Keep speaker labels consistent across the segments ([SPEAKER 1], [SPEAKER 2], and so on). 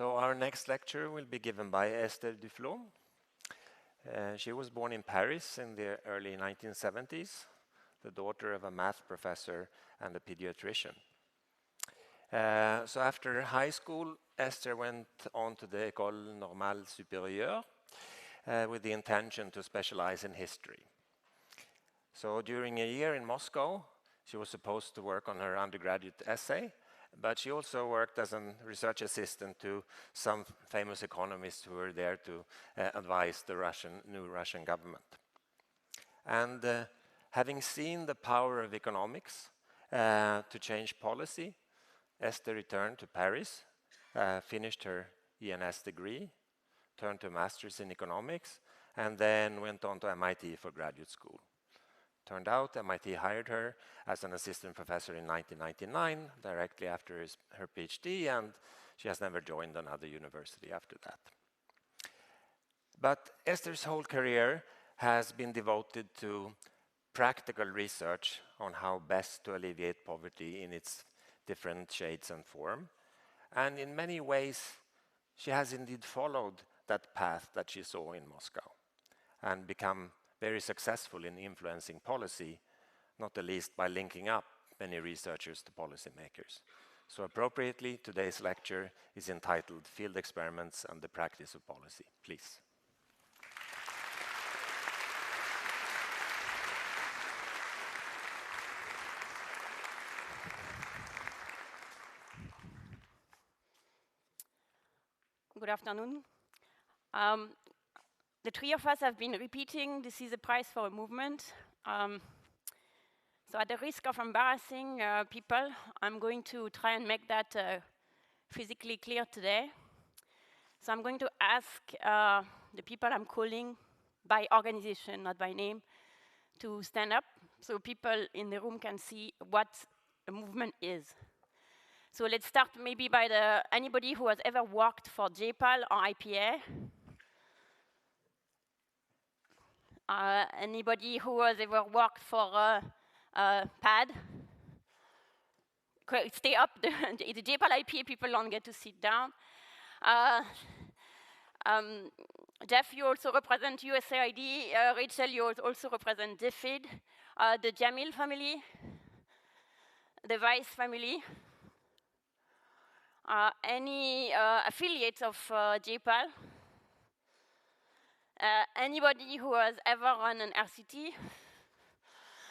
[SPEAKER 1] So our next lecture will be given by Esther Duflo. She was born in Paris in the early 1970s, the daughter of a math professor and a pediatrician. So after high school, Esther went on to the École Normale Supérieure with the intention to specialize in history. So during a year in Moscow, she was supposed to work on her undergraduate essay, but she also worked as a research assistant to some famous economists who were there to advise the new Russian government. And having seen the power of economics to change policy, Esther returned to Paris, finished her ENS degree, turned to a master's in economics, and then went on to MIT for graduate school. Turned out MIT hired her as an assistant professor in 1999, directly after her PhD, and she has never joined another university after that. But Esther's whole career has been devoted to practical research on how best to alleviate poverty in its different shades and form. And in many ways, she has indeed followed that path that she saw in Moscow and become very successful in influencing policy, not the least by linking up many researchers to policymakers. So appropriately, today's lecture is entitled Field Experiments and the Practice of Policy. Please.
[SPEAKER 2] Good afternoon. The three of us have been repeating, this is a prize for a movement. So at the risk of embarrassing people, I'm going to try and make that physically clear today. So I'm going to ask the people I'm calling by organization, not by name, to stand up so people in the room can see what a movement is. So let's start maybe by anybody who has ever worked for JPAL or IPA. Anybody who has ever worked for PAD? Stay up, the JPAL IPA people don't get to sit down. Jeff, you also represent USAID. Rachel, you also represent DFID. The Jamil family, the Vice family. Any affiliates of JPAL? Anybody who has ever run an RCT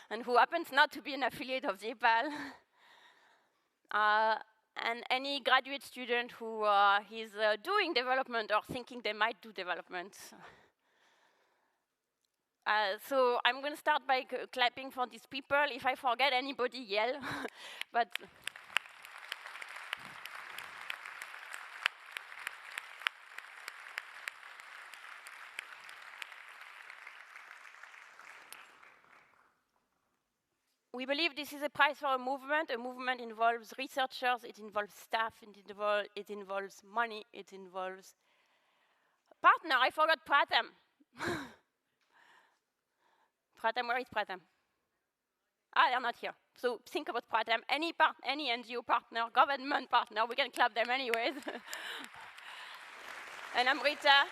[SPEAKER 2] and who happens not to be an affiliate of JPAL? And any graduate student who is doing development or thinking they might do development. So I'm going to start by clapping for these people. If I forget anybody, yell. But we believe this is a prize for a movement. A movement involves researchers, it involves staff, it involves money, it involves partner. I forgot Pratham. Pratham, where is Pratham? They're not here. So think about Pratham. Any NGO partner, government partner, we can clap them anyways. And Amrita.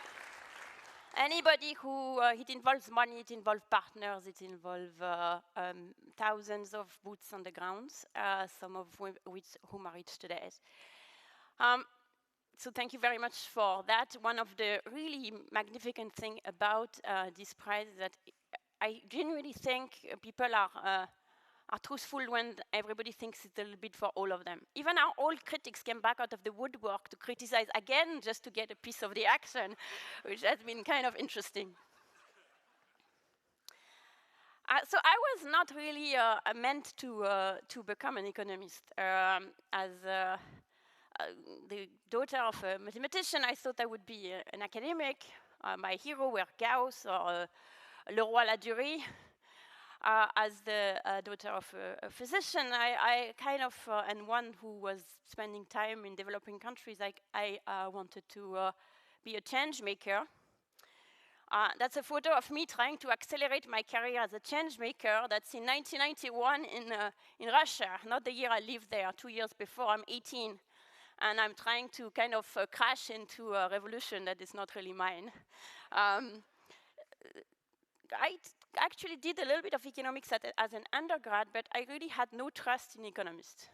[SPEAKER 2] Anybody who, it involves money, it involves partners, it involves thousands of boots on the ground, some of whom are rich today. So thank you very much for that. One of the really magnificent things about this prize is that I genuinely think people are truthful when everybody thinks it's a little bit for all of them. Even our old critics came back out of the woodwork to criticize again just to get a piece of the action, which has been kind of interesting. So I was not really meant to become an economist. As the daughter of a mathematician, I thought I would be an academic. My hero were Gauss or Leroy-Ladurie. As the daughter of a physician, I kind of, and one who was spending time in developing countries, I wanted to be a change maker. That's a photo of me trying to accelerate my career as a change maker. That's in 1991 in Russia, not the year I lived there, 2 years before, I'm 18. and I'm trying to kind of crash into a revolution that is not really mine. I actually did a little bit of economics as an undergrad, but I really had no trust in economists.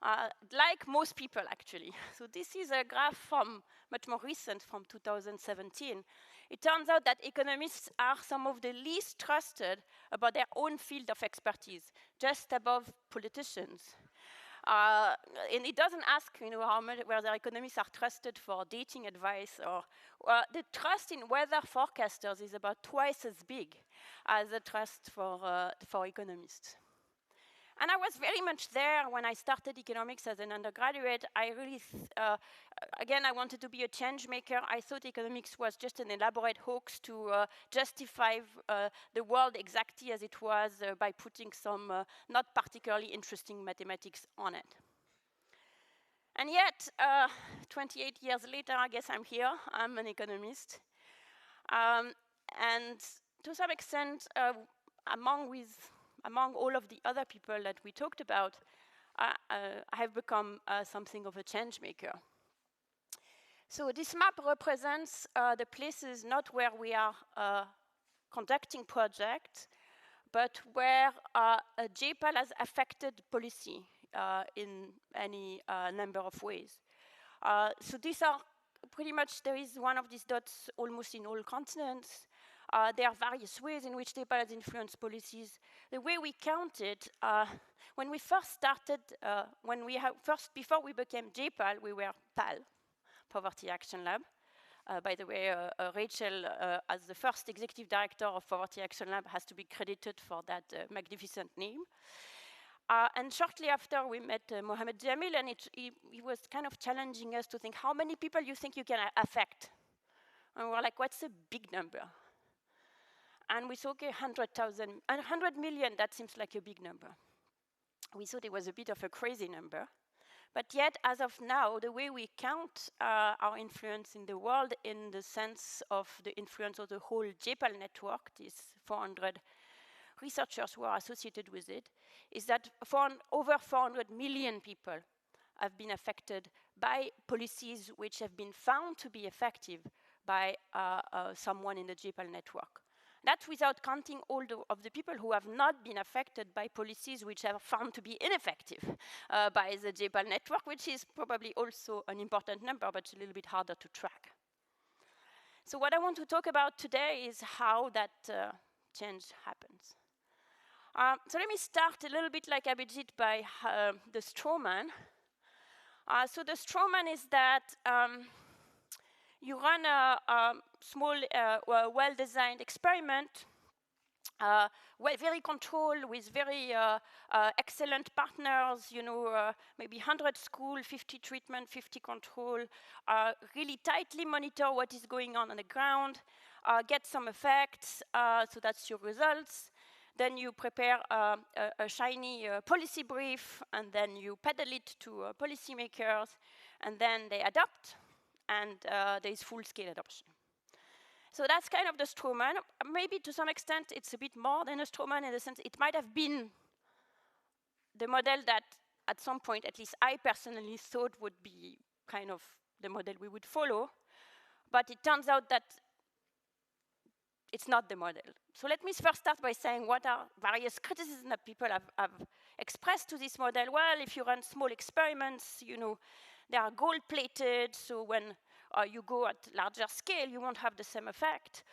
[SPEAKER 2] Like most people, actually. So this is a graph from much more recent, from 2017. It turns out that economists are some of the least trusted about their own field of expertise, just above politicians. And it doesn't ask, how much, whether economists are trusted for dating advice, or the trust in weather forecasters is about twice as big as the trust for economists. And I was very much there when I started economics as an undergraduate. I really, again, I wanted to be a change maker. I thought economics was just an elaborate hoax to justify the world exactly as it was by putting some not particularly interesting mathematics on it. And yet, 28 years later, I guess I'm here. I'm an economist. And to some extent, among all of the other people that we talked about, I have become something of a change maker. So this map represents the places not where we are conducting projects, but where JPAL has affected policy in any number of ways. So these are pretty much, there is one of these dots almost in all continents. There are various ways in which JPAL has influenced policies. The way we count it, when we first started, before we became JPAL, we were PAL, Poverty Action Lab. By the way, Rachel, as the first executive director of Poverty Action Lab, has to be credited for that magnificent name. And shortly after, we met Mohamed Jamil, and he was kind of challenging us to think, how many people you think you can affect? And we were like, what's a big number? And we saw, okay, 100,000, 100 million, that seems like a big number. We thought it was a bit of a crazy number. But yet, as of now, the way we count our influence in the world, in the sense of the influence of the whole JPAL network, these 400 researchers who are associated with it, is that over 400 million people have been affected by policies which have been found to be effective by someone in the JPAL network. That's without counting all of the people who have not been affected by policies which are found to be ineffective by the JPAL network, which is probably also an important number, but a little bit harder to track. So what I want to talk about today is how that change happens. So let me start a little bit like Abhijit by the straw man. So the straw man is that you run a small, well-designed experiment, very controlled with very excellent partners, maybe 100 school, 50 treatment, 50 control, really tightly monitor what is going on the ground, get some effects, so that's your results. Then you prepare a shiny policy brief, and then you peddle it to policymakers, and then they adopt, and there is full-scale adoption. So that's kind of the straw man. Maybe to some extent it's a bit more than a straw man in the sense it might have been the model that at some point, at least I personally thought would be kind of the model we would follow, but it turns out that it's not the model. So let me first start by saying what are various criticisms that people have expressed to this model. Well, if you run small experiments, they are gold-plated, so when you go at larger scale, you won't have the same effect.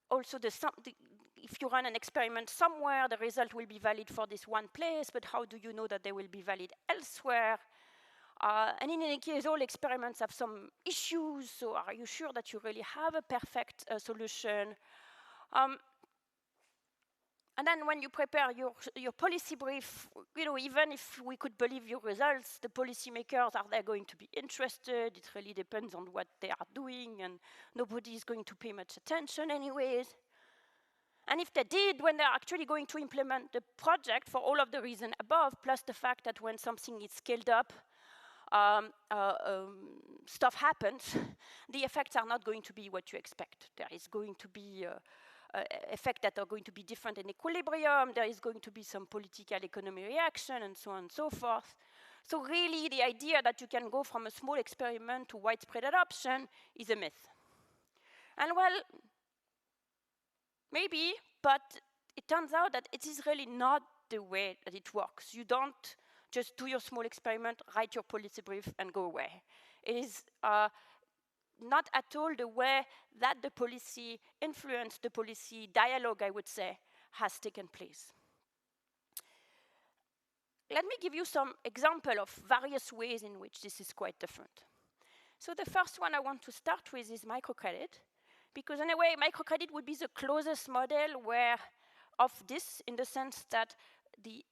[SPEAKER 2] Also, if you run an experiment somewhere, the result will be valid for this one place, but how do you know that they will be valid elsewhere? And in any case, all experiments have some issues, so are you sure that you really have a perfect solution? And then when you prepare your policy brief, even if we could believe your results, the policymakers, are they going to be interested? It really depends on what they are doing, and nobody is going to pay much attention anyways. And if they did, when they're actually going to implement the project, for all of the reasons above, plus the fact that when something is scaled up, stuff happens, the effects are not going to be what you expect. There is going to be effects that are going to be different in equilibrium. There is going to be some political economy reaction, and so on and so forth. So really, the idea that you can go from a small experiment to widespread adoption is a myth. And well, maybe, but it turns out that it is really not the way that it works. You don't just do your small experiment, write your policy brief, and go away. It is not at all the way that the policy influence, the policy dialogue, I would say, has taken place. Let me give you some example of various ways in which this is quite different. So the first one I want to start with is microcredit, because in a way, microcredit would be the closest model where of this, in the sense that the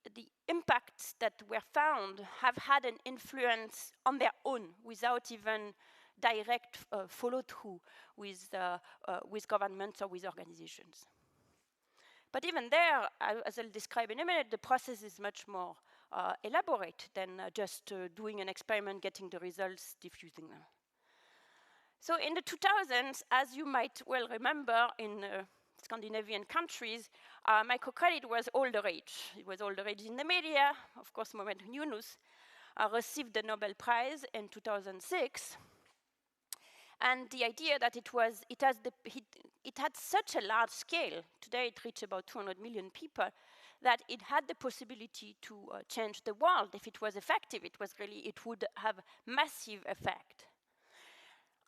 [SPEAKER 2] impacts that were found have had an influence on their own without even direct follow-through with governments or with organizations. But even there, as I'll describe in a minute, the process is much more elaborate than just doing an experiment, getting the results, diffusing them. So in the 2000s, as you might well remember, in Scandinavian countries, microcredit was all the rage. It was all the rage in the media. Of course, Mohamed Yunus received the Nobel Prize in 2006. And the idea that it had such a large scale, today it reached about 200 million people, that it had the possibility to change the world. If it was effective, it would have massive effect.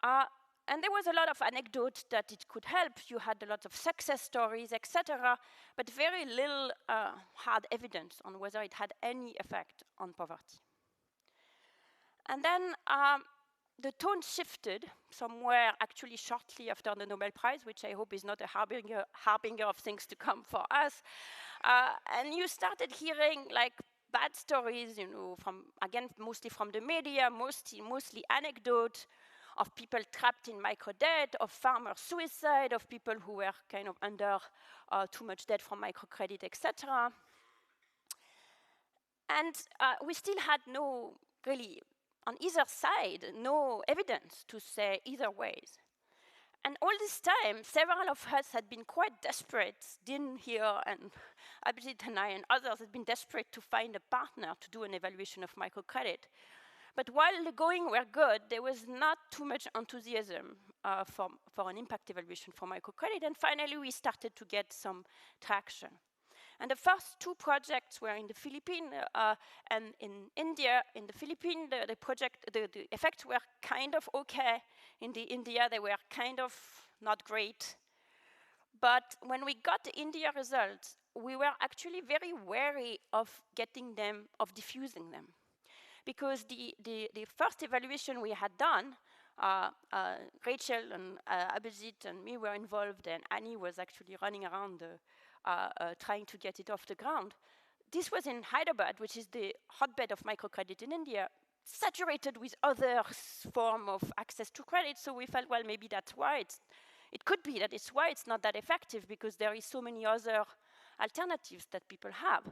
[SPEAKER 2] And there was a lot of anecdotes that it could help. You had a lot of success stories, etc., but very little hard evidence on whether it had any effect on poverty. And then the tone shifted somewhere actually shortly after the Nobel Prize, which I hope is not a harbinger of things to come for us. And you started hearing like bad stories, you know, mostly from the media, mostly anecdote of people trapped in microdebt, of farmer suicide, of people who were kind of under too much debt from microcredit, etc. And we still had no, really, on either side, no evidence to say either ways. And all this time, several of us had been quite desperate. Dean here and Abhijit and I and others had been desperate to find a partner to do an evaluation of microcredit. But while the going were good, there was not too much enthusiasm for an impact evaluation for microcredit. And finally, we started to get some traction. And the first two projects were in the Philippines and in India. In the Philippines, the effects were kind of okay. In India, they were kind of not great. But when we got the India results, we were actually very wary of getting them, of diffusing them. Because the first evaluation we had done, Rachel and Abhijit and me were involved, and Annie was actually running around trying to get it off the ground. This was in Hyderabad, which is the hotbed of microcredit in India, saturated with other forms of access to credit. So we felt, well, maybe that's why it could be that it's why it's not that effective, because there is so many other alternatives that people have.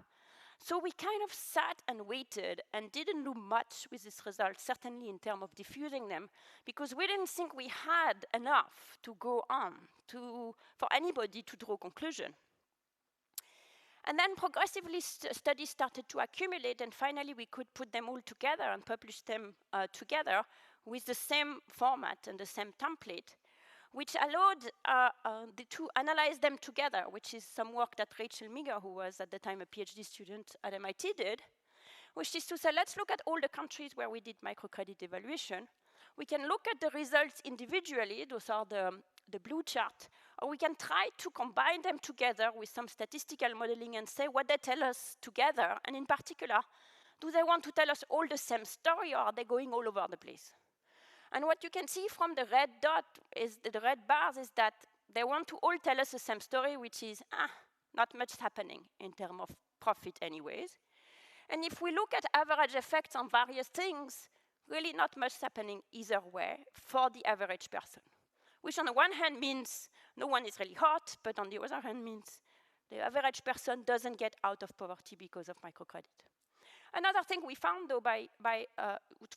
[SPEAKER 2] So we kind of sat and waited and didn't do much with this result, certainly in terms of diffusing them, because we didn't think we had enough to go on for anybody to draw a conclusion. And then progressively studies started to accumulate, and finally we could put them all together and publish them together with the same format and the same template, which allowed to analyze them together, which is some work that Rachel Meager, who was at the time a PhD student at MIT, did, which is to say, let's look at all the countries where we did microcredit evaluation. We can look at the results individually, those are the blue chart, or we can try to combine them together with some statistical modeling and say what they tell us together, and in particular, do they want to tell us all the same story, or are they going all over the place? And what you can see from the red dot, the red bars, is that they want to all tell us the same story, which is, not much happening in terms of profit anyways. And if we look at average effects on various things, really not much happening either way for the average person, which on the one hand means no one is really hot, but on the other hand means the average person doesn't get out of poverty because of microcredit. Another thing we found, though,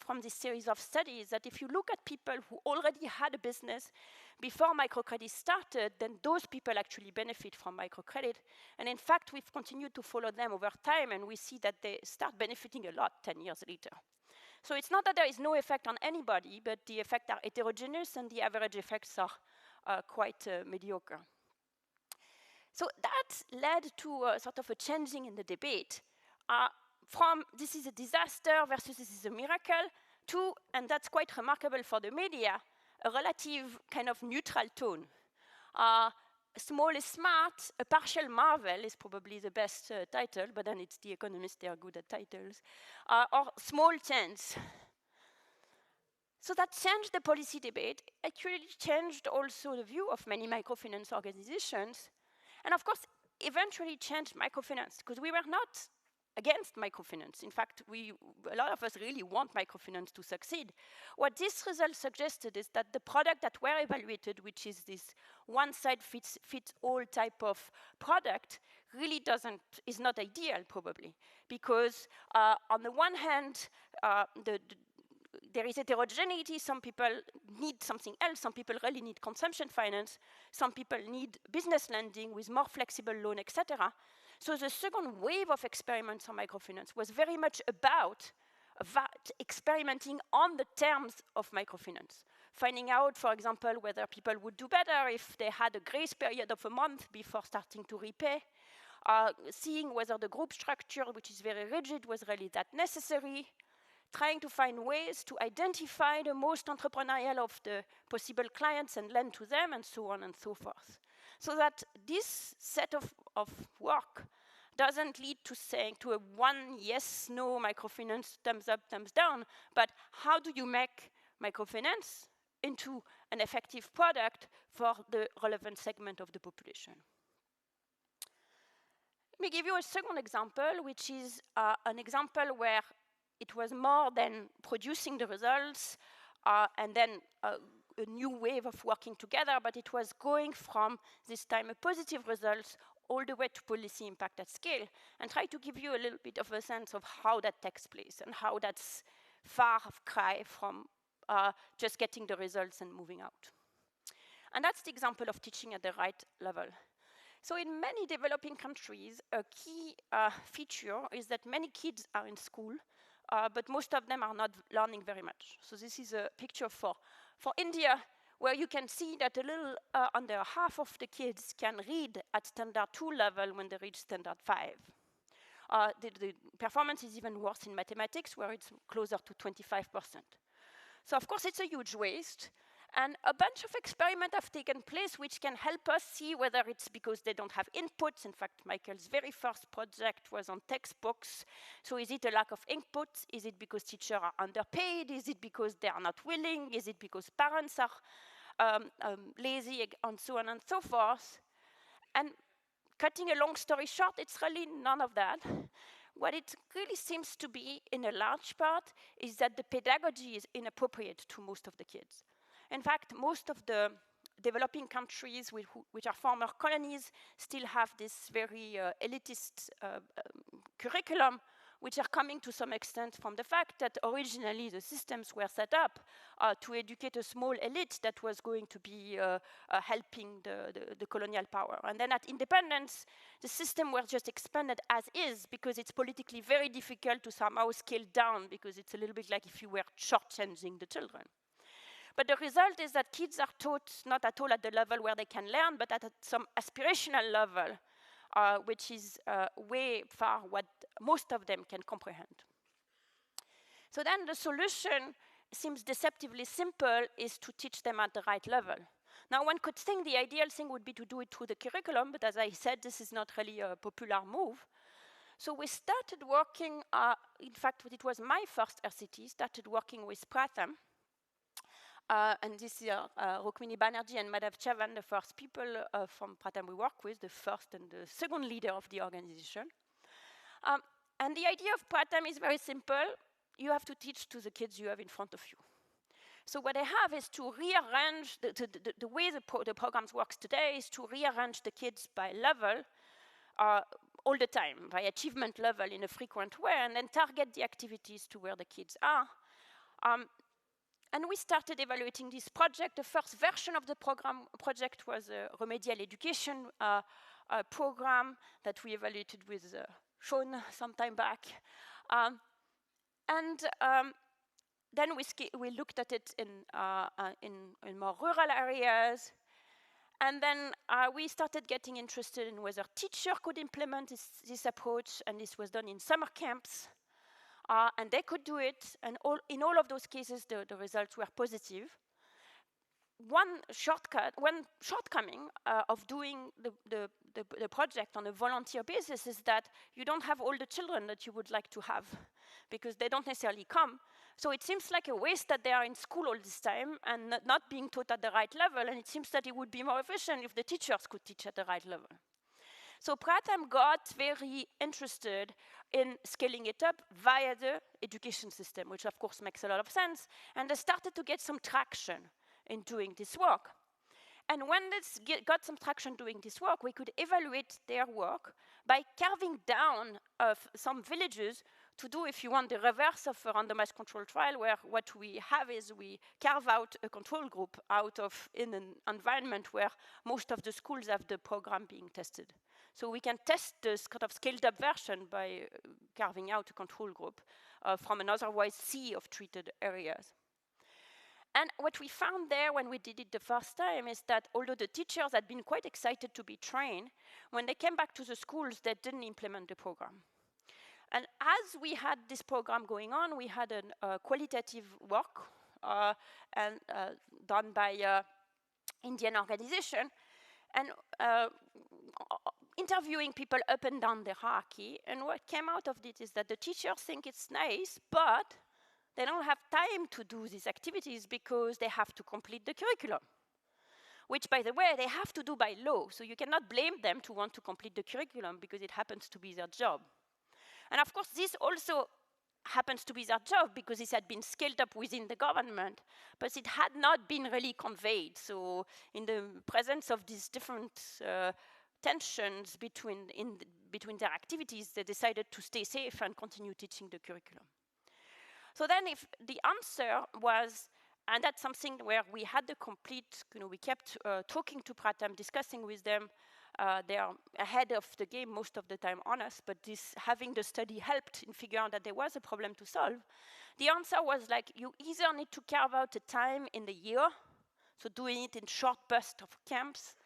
[SPEAKER 2] from this series of studies, that if you look at people who already had a business before microcredit started, then those people actually benefit from microcredit. And in fact, we've continued to follow them over time, and we see that they start benefiting a lot 10 years later. So it's not that there is no effect on anybody, but the effects are heterogeneous, and the average effects are quite mediocre. So that led to sort of a changing in the debate from this is a disaster versus this is a miracle to, and that's quite remarkable for the media, a relative kind of neutral tone. Small is smart, a partial marvel is probably the best title, but then it's The Economist, they are good at titles, or small change. So that changed the policy debate. It actually changed also the view of many microfinance organizations, and of course, eventually changed microfinance, because we were not against microfinance. In fact, a lot of us really want microfinance to succeed. What this result suggested is that the product that were evaluated, which is this one-size-fits-all type of product, really is not ideal, probably, because on the one hand, there is heterogeneity. Some people need something else. Some people really need consumption finance. Some people need business lending with more flexible loan, etc. So the second wave of experiments on microfinance was very much about experimenting on the terms of microfinance, finding out, for example, whether people would do better if they had a grace period of a month before starting to repay, seeing whether the group structure, which is very rigid, was really that necessary, trying to find ways to identify the most entrepreneurial of the possible clients and lend to them, and so on and so forth. So that this set of work doesn't lead to a one yes, no microfinance, thumbs up, thumbs down, but how do you make microfinance into an effective product for the relevant segment of the population? Let me give you a second example, which is an example where it was more than producing the results and then a new wave of working together, but it was going from, this time, a positive result all the way to policy impact at scale, and try to give you a little bit of a sense of how that takes place and how that's far cry from just getting the results and moving out. And that's the example of teaching at the right level. So in many developing countries, a key feature is that many kids are in school, but most of them are not learning very much. So this is a picture for India, where you can see that a little under half of the kids can read at standard 2 level when they reach standard 5. The performance is even worse in mathematics, where it's closer to 25%. So of course it's a huge waste, and a bunch of experiments have taken place which can help us see whether it's because they don't have inputs. In fact, Michael's very first project was on textbooks. So is it a lack of inputs? Is it because teachers are underpaid? Is it because they are not willing? Is it because parents are lazy, and so on and so forth? And cutting a long story short, it's really none of that. What it really seems to be, in a large part, is that the pedagogy is inappropriate to most of the kids. In fact, most of the developing countries which are former colonies still have this very elitist curriculum, which are coming to some extent from the fact that originally the systems were set up to educate a small elite that was going to be helping the colonial power. And then at independence, the system was just expanded as is, because it's politically very difficult to somehow scale down, because it's a little bit like if you were shortchanging the children. But the result is that kids are taught not at all at the level where they can learn, but at some aspirational level, which is way far what most of them can comprehend. So then the solution seems deceptively simple, is to teach them at the right level. Now one could think the ideal thing would be to do it through the curriculum, but as I said, this is not really a popular move. So we started working, in fact, it was my first RCT, started working with Pratham. And this is Rukmini Banerjee and Madhav Chavan, the first people from Pratham we work with, the first and the second leader of the organization. And the idea of Pratham is very simple. You have to teach to the kids you have in front of you. So what I have is to rearrange, the way the programs works today is to rearrange the kids by level, all the time by achievement level in a frequent way, and then target the activities to where the kids are. And we started evaluating this project. The first version of the project was a remedial education program that we evaluated with Sean some time back. Then we looked at it in more rural areas. And then we started getting interested in whether teachers could implement this approach, and this was done in summer camps. And they could do it, and in all of those cases, the results were positive. One shortcoming of doing the project on a volunteer basis is that you don't have all the children that you would like to have, because they don't necessarily come. So it seems like a waste that they are in school all this time and not being taught at the right level, and it seems that it would be more efficient if the teachers could teach at the right level. So Pratham got very interested in scaling it up via the education system, which of course makes a lot of sense, and they started to get some traction in doing this work. And when they got some traction doing this work, we could evaluate their work by carving down some villages to do, if you want, the reverse of a randomized control trial, where what we have is we carve out a control group in an environment where most of the schools have the program being tested. So we can test this kind of scaled up version by carving out a control group from an otherwise sea of treated areas. And what we found there when we did it the first time is that although the teachers had been quite excited to be trained, when they came back to the schools, they didn't implement the program. And as we had this program going on, we had a qualitative work done by Indian organization, and interviewing people up and down the hierarchy. And what came out of it is that the teachers think it's nice, but they don't have time to do these activities because they have to complete the curriculum, which, by the way, they have to do by law. So you cannot blame them to want to complete the curriculum because it happens to be their job. And of course, this also happens to be their job because this had been scaled up within the government, but it had not been really conveyed. So in the presence of these different tensions between their activities, they decided to stay safe and continue teaching the curriculum. So then if the answer was, and that's something where we had the complete, we kept talking to Pratham, discussing with them. They are ahead of the game most of the time on us, but having the study helped in figuring out that there was a problem to solve. The answer was like, you either need to carve out a time in the year, so doing it in short bursts of camps,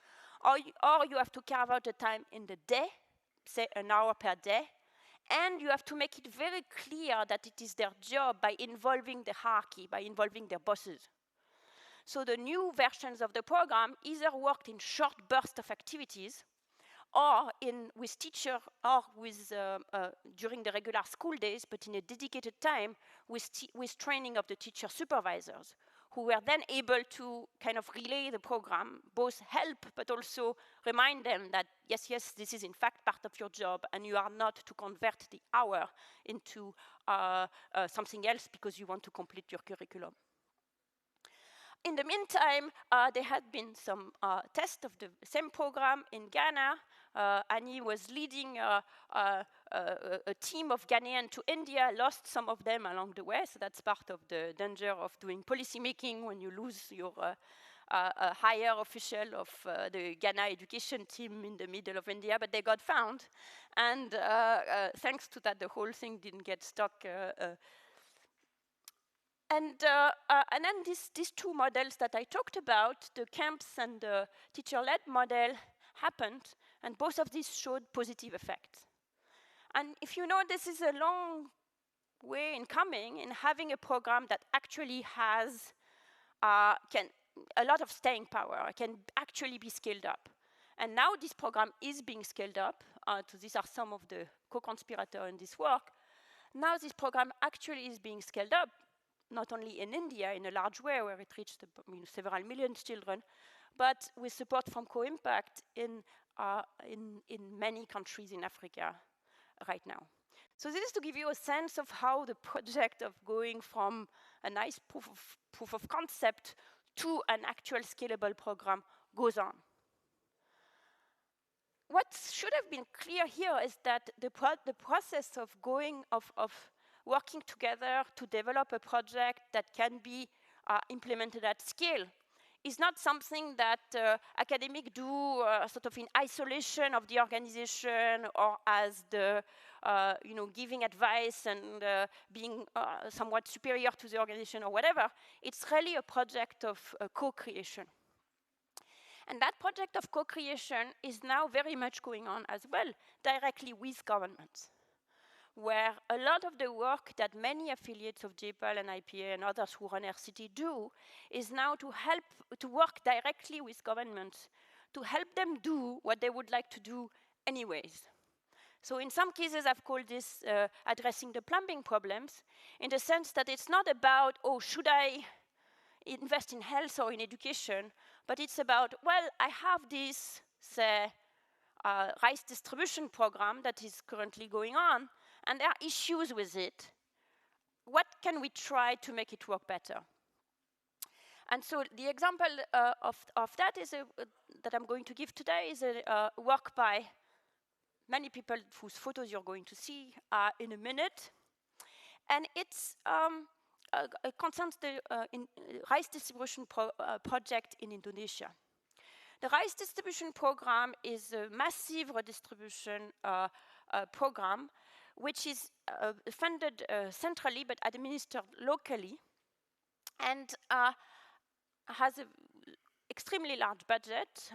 [SPEAKER 2] or you have to carve out a time in the day, say an hour per day, and you have to make it very clear that it is their job by involving the hierarchy, by involving their bosses. So the new versions of the program either worked in short bursts of activities, or with teacher, or with during the regular school days, but in a dedicated time with training of the teacher supervisors, who were then able to kind of relay the program, both help, but also remind them that, yes, this is in fact part of your job, and you are not to convert the hour into something else because you want to complete your curriculum. In the meantime, there had been some tests of the same program in Ghana. Annie was leading a team of Ghanaians to India, lost some of them along the way, so that's part of the danger of doing policy making when you lose your higher official of the Ghana education team in the middle of India, but they got found. And thanks to that, the whole thing didn't get stuck. And then these two models that I talked about, the camps and the teacher-led model, happened, and both of these showed positive effects. And if you know, this is a long way in coming in having a program that actually has a lot of staying power, can actually be scaled up. And now this program is being scaled up. So these are some of the co-conspirators in this work. Now this program actually is being scaled up, not only in India in a large way, where it reached several million children, but with support from Co-Impact in many countries in Africa right now. So this is to give you a sense of how the project of going from a nice proof of concept to an actual scalable program goes on. what should have been clear here is that the process of working together to develop a project that can be implemented at scale is not something that academics do sort of in isolation of the organization or as the, giving advice and being somewhat superior to the organization or whatever. It's really a project of co-creation. And that project of co-creation is now very much going on as well, directly with governments, where a lot of the work that many affiliates of JPAL and IPA and others who run RCT do is now to work directly with governments to help them do what they would like to do anyways. So in some cases, I've called this addressing the plumbing problems, in the sense that it's not about, oh, should I invest in health or in education, but it's about, well, I have this, say, rice distribution program that is currently going on, and there are issues with it. What can we try to make it work better? And so the example of that is that I'm going to give today is a work by many people whose photos you're going to see in a minute. And it's concerns the rice distribution project in Indonesia. The rice distribution program is a massive redistribution program which is funded centrally but administered locally, and has an extremely large budget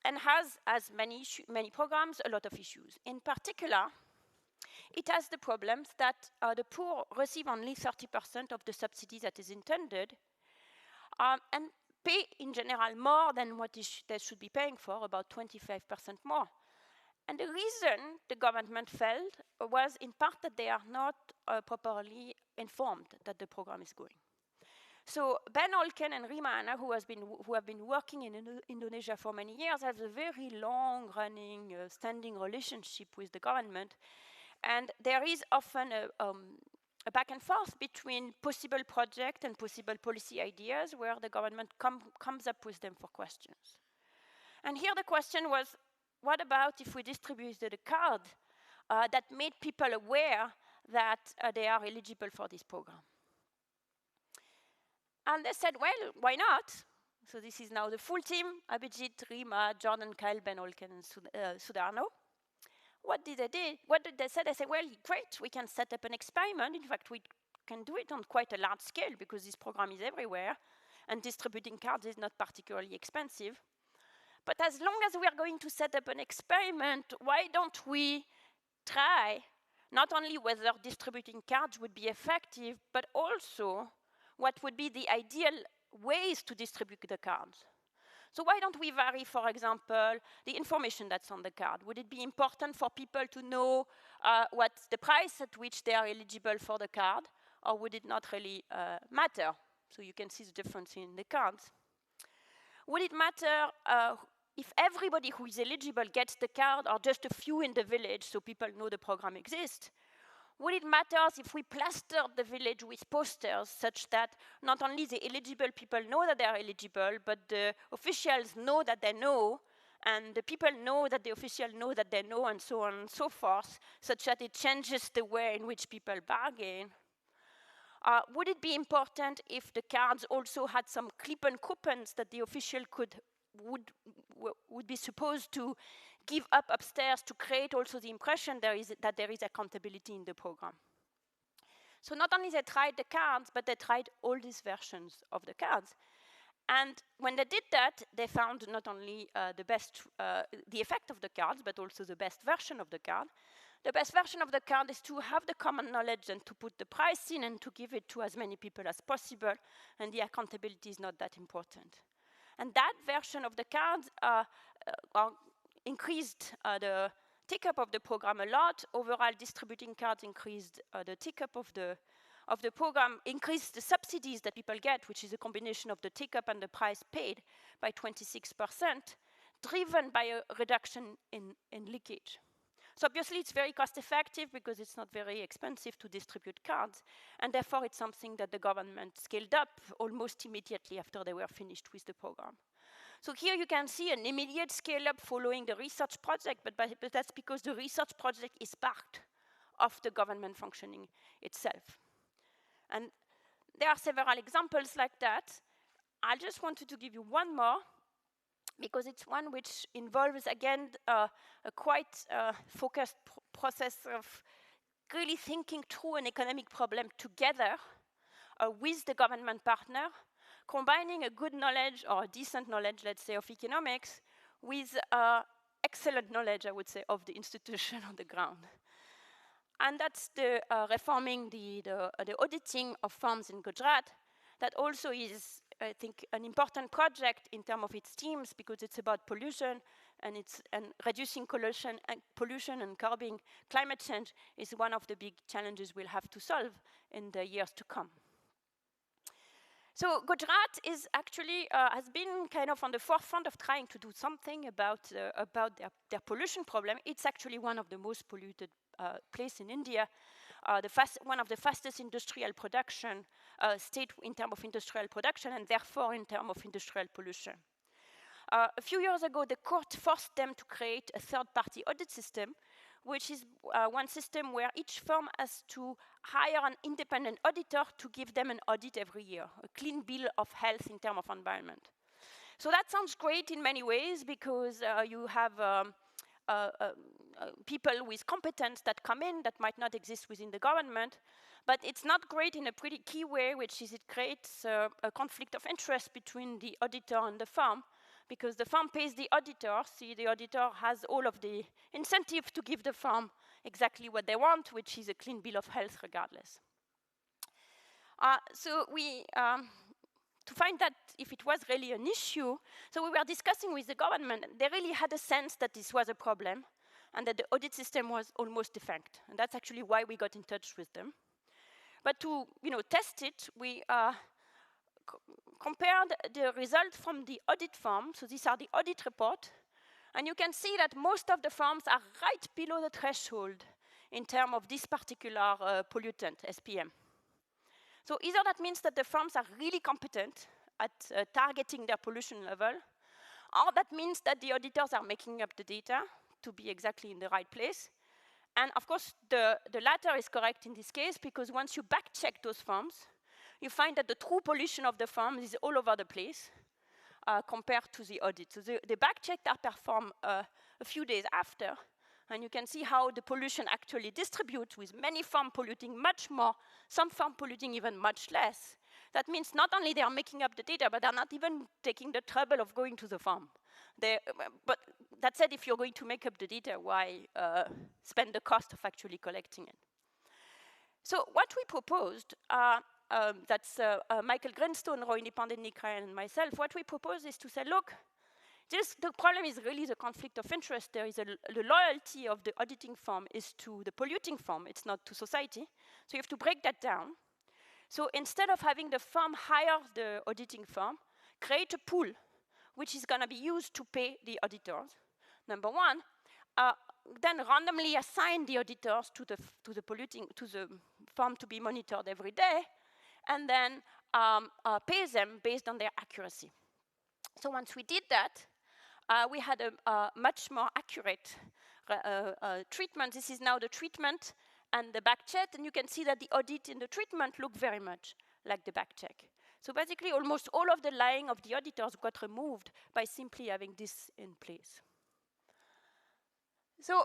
[SPEAKER 2] and has, as many programs, a lot of issues. In particular, it has the problems that the poor receive only 30% of the subsidies that is intended, and pay in general more than what they should be paying for, about 25% more. And the reason the government failed was in part that they are not properly informed that the program is going. So Ben Olken and Rima Anna, who have been working in Indonesia for many years, have a very long-running, standing relationship with the government. And there is often a back and forth between possible project and possible policy ideas where the government comes up with them for questions. And here the question was, what about if we distributed a card that made people aware that they are eligible for this program? And they said, well, why not? So this is now the full team: Abhijit, Rima, Jordan, Kyle, Ben Olken, and Sudarno. What did they do? What did they say? They said, well, great, we can set up an experiment. In fact, we can do it on quite a large scale because this program is everywhere, and distributing cards is not particularly expensive. But as long as we are going to set up an experiment, why don't we try not only whether distributing cards would be effective, but also what would be the ideal ways to distribute the cards? So why don't we vary, for example, the information that's on the card? Would it be important for people to know what's the price at which they are eligible for the card, or would it not really matter? So you can see the difference in the cards. Would it matter if everybody who is eligible gets the card, or just a few in the village so people know the program exists? Would it matter if we plastered the village with posters such that not only the eligible people know that they are eligible, but the officials know that they know, and the people know that the officials know that they know, and so on and so forth, such that it changes the way in which people bargain? Would it be important if the cards also had some clip-on coupons that the official would be supposed to give up upstairs to create also the impression that there is accountability in the program? So not only they tried the cards, but they tried all these versions of the cards. And when they did that, they found not only the effect of the cards, but also the best version of the card. The best version of the card is to have the common knowledge and to put the price in and to give it to as many people as possible, and the accountability is not that important. And that version of the cards increased the take-up of the program a lot. Overall, distributing cards increased the take-up of the program, increased the subsidies that people get, which is a combination of the take-up and the price paid, by 26%, driven by a reduction in leakage. So obviously, it's very cost-effective because it's not very expensive to distribute cards, and therefore it's something that the government scaled up almost immediately after they were finished with the program. So here you can see an immediate scale-up following the research project, but that's because the research project is part of the government functioning itself. And there are several examples like that. I just wanted to give you one more, because it's one which involves, again, a quite focused process of really thinking through an economic problem together with the government partner, combining a good knowledge or a decent knowledge, let's say, of economics with excellent knowledge, I would say, of the institution on the ground. And that's the reforming the auditing of firms in Gujarat. That also is, I think, an important project in terms of its themes, because it's about pollution and reducing pollution and curbing climate change is one of the big challenges we'll have to solve in the years to come. So Gujarat is actually has been kind of on the forefront of trying to do something about their pollution problem. It's actually one of the most polluted places in India. One of the fastest industrial production state in terms of industrial production, and therefore in terms of industrial pollution. A few years ago, the court forced them to create a third-party audit system, which is one system where each firm has to hire an independent auditor to give them an audit every year, a clean bill of health in terms of environment. So that sounds great in many ways, because you have people with competence that come in that might not exist within the government, but it's not great in a pretty key way, which is it creates a conflict of interest between the auditor and the firm, because the firm pays the auditor, the auditor has all of the incentive to give the firm exactly what they want, which is a clean bill of health regardless. So we, to find that if it was really an issue, so we were discussing with the government, they really had a sense that this was a problem and that the audit system was almost defect. And that's actually why we got in touch with them. But to test it, we compared the result from the audit firm. So these are the audit report. And you can see that most of the firms are right below the threshold in terms of this particular pollutant, SPM. So either that means that the firms are really competent at targeting their pollution level, or that means that the auditors are making up the data to be exactly in the right place. And of course, the latter is correct in this case, because once you back-check those firms, you find that the true pollution of the firm is all over the place compared to the audit. So the back-checks are performed a few days after, and you can see how the pollution actually distributes, with many firms polluting much more, some firms polluting even much less. That means not only they are making up the data, but they're not even taking the trouble of going to the farm. But that said, if you're going to make up the data, why spend the cost of actually collecting it? So what we proposed, that's Michael Greenstone, Rohini Pandit-Nikrai, and myself, what we propose is to say, look, the problem is really the conflict of interest. There is the loyalty of the auditing firm is to the polluting firm, it's not to society. So you have to break that down. So instead of having the firm hire the auditing firm, create a pool which is going to be used to pay the auditors, number one. Then randomly assign the auditors to the firm to be monitored every day, and then pay them based on their accuracy. So once we did that, we had a much more accurate treatment. This is now the treatment and the back check, and you can see that the audit in the treatment look very much like the back check. So basically, almost all of the lying of the auditors got removed by simply having this in place. So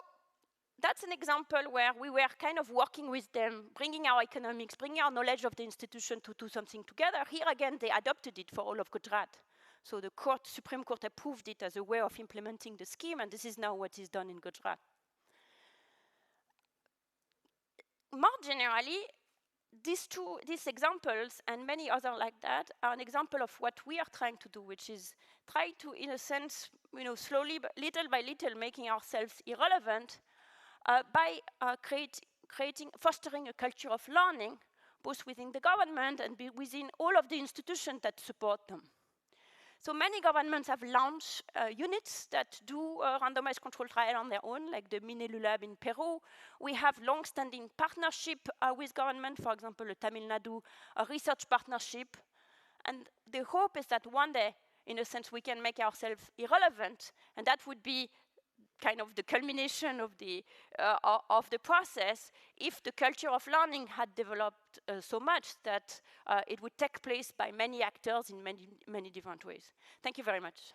[SPEAKER 2] that's an example where we were kind of working with them, bringing our economics, bringing our knowledge of the institution to do something together. Here again, they adopted it for all of Gujarat. So the Supreme Court approved it as a way of implementing the scheme, and this is now what is done in Gujarat. More generally, these examples and many other like that are an example of what we are trying to do, which is try to, in a sense, slowly, but little by little, making ourselves irrelevant by fostering a culture of learning, both within the government and within all of the institutions that support them. So many governments have launched units that do randomized control trial on their own, like the Minelu Lab in Peru. We have long-standing partnership with government, for example, the Tamil Nadu research partnership. And the hope is that one day in a sense, we can make ourselves irrelevant, and that would be kind of the culmination of the process if the culture of learning had developed so much that it would take place by many actors in many different ways. Thank you very much.